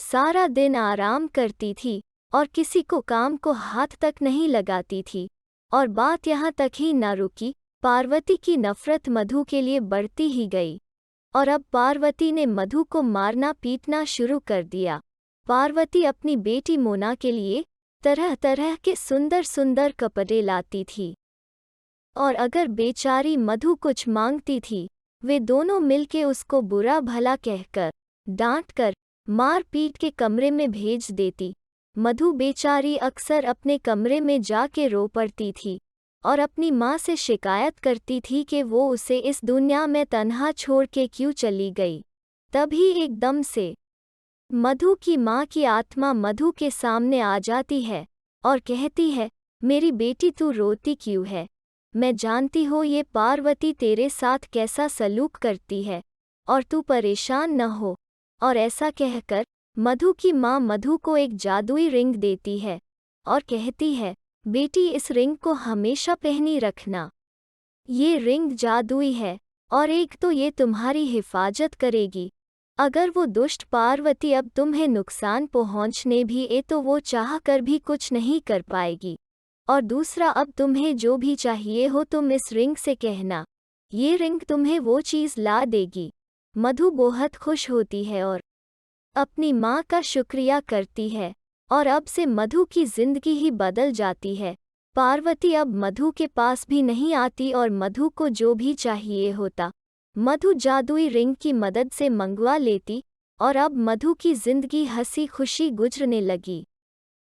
सारा दिन आराम करती थी और किसी को काम को हाथ तक नहीं लगाती थी। और बात यहाँ तक ही न रुकी, पार्वती की नफरत मधु के लिए बढ़ती ही गई। और अब पार्वती ने मधु को मारना पीटना शुरू कर दिया। पार्वती अपनी बेटी मोना के लिए तरह तरह के सुंदर सुंदर कपड़े लाती थी, और अगर बेचारी मधु कुछ मांगती थी, वे दोनों मिलके उसको बुरा भला कहकर, डांटकर, मार पीट के कमरे में भेज देती। मधु बेचारी अक्सर अपने कमरे में जाके रो पड़ती थी और अपनी माँ से शिकायत करती थी कि वो उसे इस दुनिया में तन्हा छोड़ के क्यों चली गई। तभी एकदम से मधु की माँ की आत्मा मधु के सामने आ जाती है और कहती है, मेरी बेटी तू रोती क्यों है? मैं जानती हूँ ये पार्वती तेरे साथ कैसा सलूक करती है, और तू परेशान न हो। और ऐसा कहकर मधु की माँ मधु को एक जादुई रिंग देती है और कहती है, बेटी इस रिंग को हमेशा पहनी रखना। ये रिंग जादुई है और एक तो ये तुम्हारी हिफाजत करेगी। अगर वो दुष्ट पार्वती अब तुम्हें नुकसान पहुंचने भी ए तो वो चाह कर भी कुछ नहीं कर पाएगी। और दूसरा, अब तुम्हें जो भी चाहिए हो तुम इस रिंग से कहना, ये रिंग तुम्हें वो चीज़ ला देगी। मधु बहुत खुश होती है और अपनी माँ का शुक्रिया करती है, और अब से मधु की जिंदगी ही बदल जाती है। पार्वती अब मधु के पास भी नहीं आती और मधु को जो भी चाहिए होता मधु जादुई रिंग की मदद से मंगवा लेती, और अब मधु की जिंदगी हंसी खुशी गुजरने लगी।